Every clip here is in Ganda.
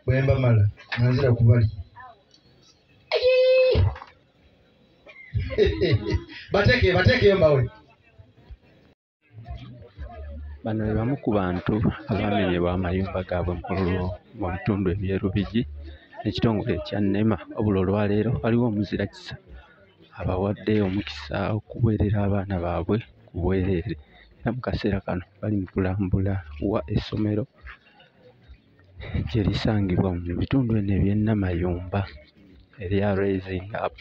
bwemba mala nanzira kubali bateekeyo mbawe. Bano be bamu ku bantu abamenyebwa amayumba gaabwe mu bitundu eby'Erubigi n'ekitongole ekya NEMA. Wabula olwaleero waliwo omuzira kisa abawadde omukisa okuweerera abaana baabwe ku bwereere. Era mu kaseera kano bali mu kulambula wa essomero gye lisangibwa mu bitundu eno eby'e Namayumba erya Raising Up.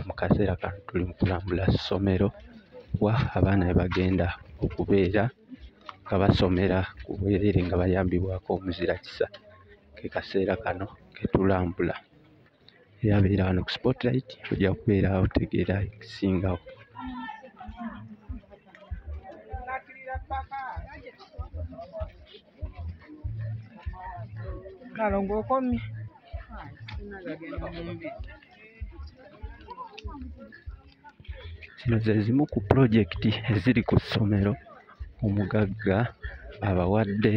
Mu kaseera kano tuli mu kulambula ssomero wa abaana we bagenda okubeera nga basomera ku bwereere nga bayambibwako omuzira kisa. Ke kaseera kano ke tulambula era abeera wano ku Spotlight ojja kubeera otegeera ekisingawo. Zino ze zimu ku pulojekiti eziri ku ssomero omugagga abawadde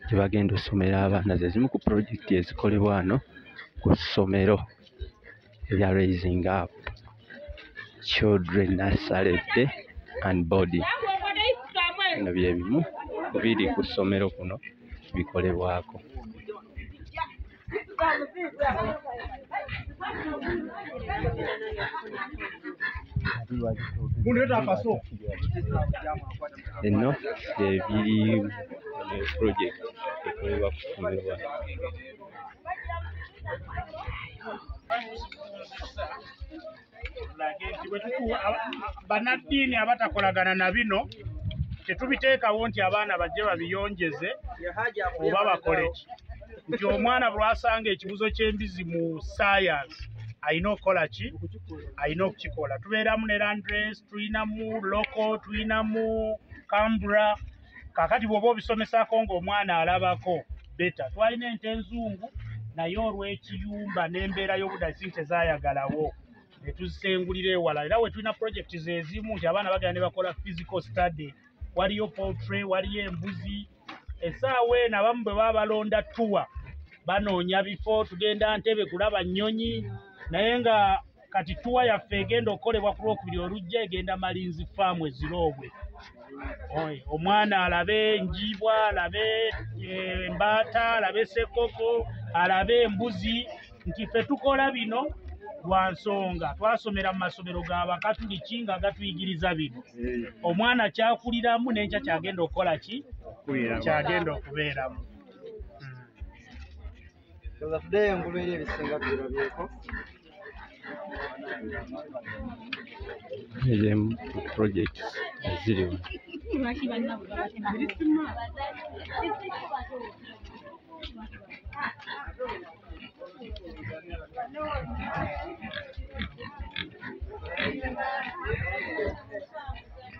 gye bagenda ossomera abaana. Ze zimu ku pulojekiti ezikolebwa wano ku ssomero erya Raising Up Children Nursery Day and Boarding. Bino bye bimu biri ku ssomero kuno bikolebwako. Eno ebiri project ekolebwa ku ssomero. Bannaddiini abatakolagana na bino tetubiteekawo nti abaana bajje babiyonjeze oba bakole ki, nti omwana bw'asanga ekibuzo ky'embizi mu saayansi alina okukola ki, alina okukikola. Tubeeramu ne Landrace, tulinamu Loko, tulinamu Kambura. Kaakati bw'oba obisomesaako ng'omwana alabako beta. Twalina ente enzungu naye olw'ekiyumba n'embeera y'obudde si tezaayagalawo ne tuzisengulira ewala. Era we tulina pulojekiti zeezimu nti abaana bagenda ne bakola physical study. Waliyo poultry, waliyo embuzi. Essaawa eno abamu bwe baba balonda tuwa banoonya bifo, tugenda Ntebe kulaba nnyonyi, naye nga kati tuwa yaffe egenda okukolebwa ku Lwokubiri olujja egenda Malinzi Farm Eziroobwe. Omwana alabe enjiibwa, alabe embaata, alabe ssekoko, alabe embuzi. Nti ffe tukola bino lwa nsonga twasomera mu masomero ga Bakatuliki nga gatuyigiriza bino. Omwana kyakuliramu n'enkya kyagenda okukola ki, kyagenda okubeeramu. Ez'emu ku projects eziri wano.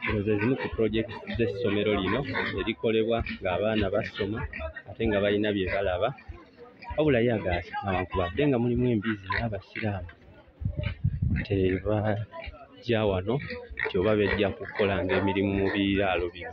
Ezo ezimu ku projects z'essomero lino erikolebwa ng'abaana basoma ate nga balina bye balaba. Wabula ye agaasi newankubadde nga mulimu embizi naye Abasiraamu tebajja wano nti oba bejja kukolanga emirimu mu biraalo bino.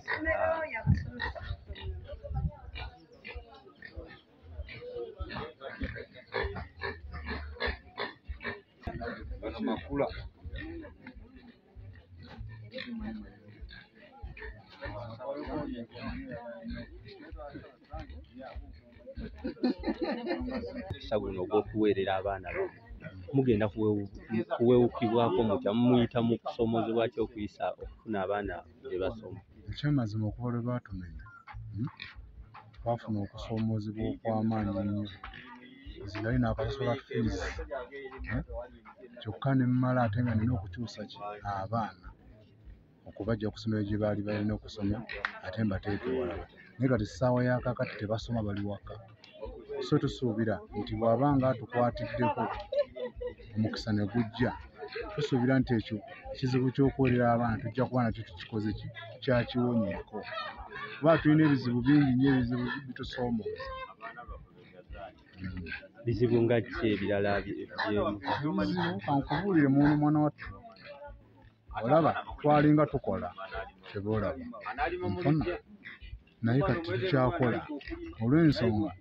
Omukisa guno ogw'okuweerera abaana bammwe mugenda kuweewukibwako mutya, mumuyita mu kusomozebwa ki okuyisa okufuna abaana gye basoma? Ekyamazima okuva lwe baatumenya twafuna okusoomozebwa okw'amaanyi ennyo. Nzirali n'akasasula fiizi kyokka ne mmala ate nga nina okukyusa ki abaana okubajja ku ssomero gye baali balina okusoma ate mbateeke ewalala. Naye kati ssaawa ya kaakati tebasoma, bali waka. So tusuubira nti bw'abanga atukwatiddeko omukisa ne gujja, tusuubira nti ekyo ekizibu ky'okuweerera abaana tujja kuba nakyo tukikoze ki, tukyakiwonyeeko. Kuba tulina ebizibu bingi nnyo, ebizibu bitusoomooza. Bizibu nga ki ebirala Bizibu kankubuulire muno mwana wattu. Olaba twalinga tukola kyeboolaba. Nfuna naye kati tukyakola olw'ensonga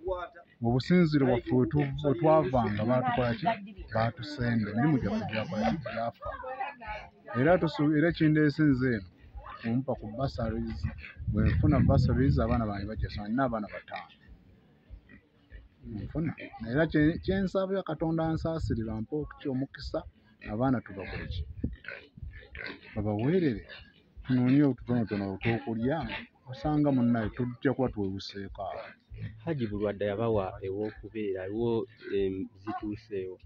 mu businziro bwaffe we twavanga baatukola ki baatusenda emirimu gyaffe gyafa era kindeese nze eno ompa ku basaries bwe nfuna basaries abaana bange bajja nina abaana 5 nfuna era kyensabira Katonda ansaasire bampe omukisa abaana tubakole ki babaweerere tunoonye otutonotono otw'okulya osanga munnaye tujja kuba twewuseeko awo. Haji Bulwadde yabawa ew'okubeera ewo zituuseewo.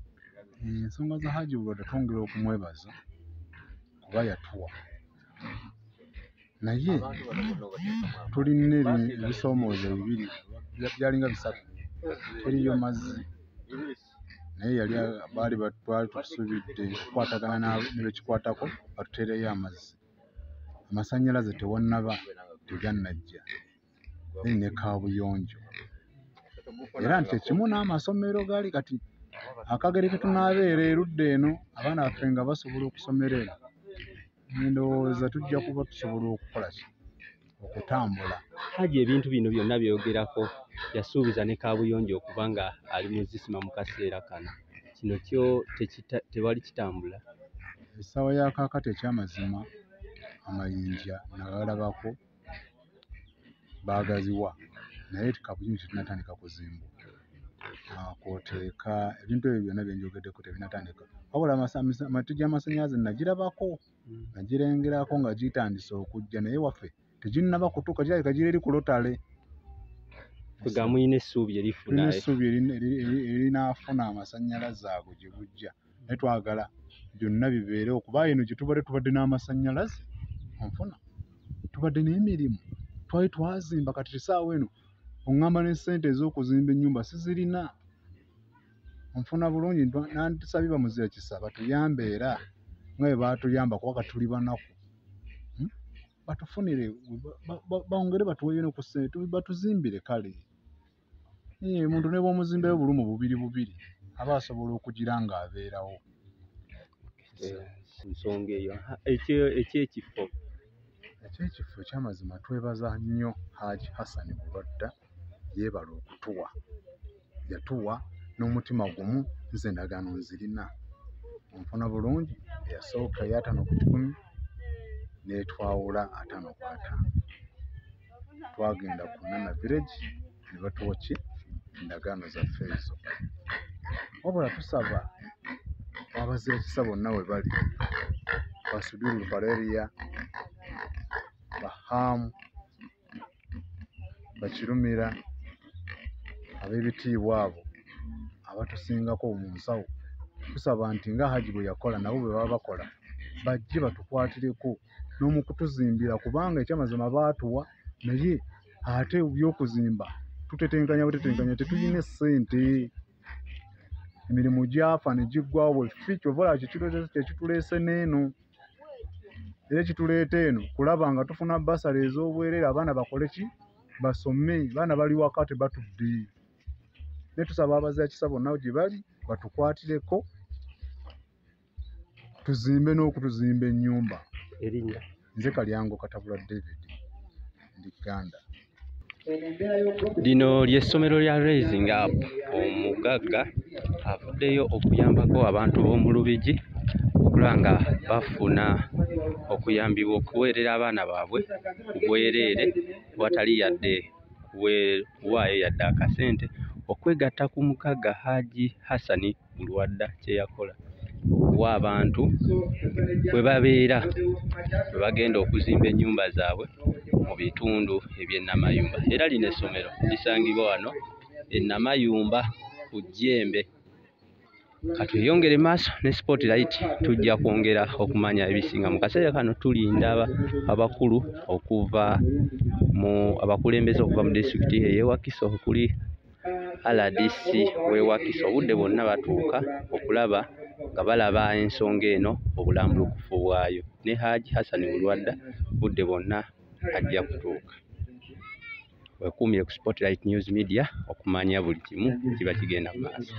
Ensonga za Haji Bulwadde twongera okumwebaza kuba yatuwa naye tulina ebisoomoozo bibiri byalinga 3 teriyo mazzi naye yali twali tusuubidde okukwatagana ne bekikwatako batuteereyo amazzi amasannyalaze tewannaba tegannajja ne kaabuyonjo era nti ekimu n'amasomero gaali kati akagere ke tunaabeera erudda eno abaana baffe nga basobola okusomera eno ndowooza tujja kuba tusobola okukola ki okutambula. Haji ebintu bino byonna byogerako yasuubiza ne kaabuyonjo okuba nga ali mu zisima mu kaseera kano kino kyo tewali kitambula. Essaawa ya kaakati ekyamazima amayinja nagalabako baagaziwa naye kaabuyonjo tetunatandika kuzimba kwoteeka ebintu ebyo byonna byenjogeddeko tebinatandika wabula amatu gy'amasannyalaze nagirabako nagirengerako nga gitandise okujja naye waffe teginnaba kutuuka kirabika giri eri ku lotale nga muyina essuubi erifuna essuubi erinaafuna amasannyalaze ago gye bujja naye twagala byonna bibeere okuba eno gye tubadde n'amasannyalaze onfuna tubadde n'emirimu twali twazimba kati essaawa eno oŋŋamba n'essente ez'okuzimba ennyumba sizirina onfuna bulungi nantusabye bamuzira kisa batuyambe era nga bwe baatuyamba kuba kati tuli banaku batufunire bongere batuweeyo ne ku ssente batuzimbire kale omuntu ne bw'omuzimbayo bulumu bubiri aba asobola okugira ng'abeerawo. Ensonga eyo ekyekifo ekyamazima twebaza nnyo Haji Hassan Bulwadde yeebala okutuwa yatuwa n'omutima gumu nze endagaano nzirina onfuna bulungi eyasooka ya 5 ku 10 n'etwawula 5 ku 5 twagenda ku Nana Village ne batuwa ki endagaano zaffe ezo wabula tusaba abazira kisa bonna we bali Basudulu Valeria Bahamu Bakirumira ab'ebitiibwa abo abatusingako mu nsawo tusaba nti nga Haji bwe yakola nabo bwe baba bakola bajje batukwatireko n'omukutuzimbira kubanga ekyamazima baatuwa naye ate by'okuzimba tutetenkanya tetuyina ssente emirimu gyafa ne giggwawo bwe ffe kyovala kyekituleese n'eno era ekituleeta eno kulaba nga tufuna basale ez'obwereere abaana bakole ki basome baana bali waka tebatudde ne tusaba abazira kisa bonna gye bali batukwatireko tuzimbe n'okutuzimba ennyumba. Erinnya nze Kalyango Katabula David ndi Uganda. Lino ly'essomero lya Raising Up omugagga avuddeyo okuyambako abantu b'omu Lubigi okulaba nga bafuna okuyambibwa okuweerera abaana baabwe ku bwereere watali yadde kuwaayo yadde akasente okwegatta ku mugagga Haji Hassan Bulwadde kye yakola okuwa abantu bwe babeera bwe bagenda okuzimba ennyumba zaabwe mu bitundu eby'ennamayumba era lino essomero lisangibwa wano ennamayumba ku Jjembe. Katweyongere maaso ne Spotlight tujja kwongera okumanya ebisinga mu kaseera kano tulinda abakulu okuva mu abakulembeze okuva mu disitulikiti ey'Ewakiso okuli RDC w'Ewakiso obudde bwonna batuuka okulaba nga balaba ensonga eno obulambulukufu bwayo ne Haji Hassan Bulwadde budde bwonna ajja kutuuka. Wekuumire ku Spotlight News Media okumanya buli kimu kiba kigenda mu maaso.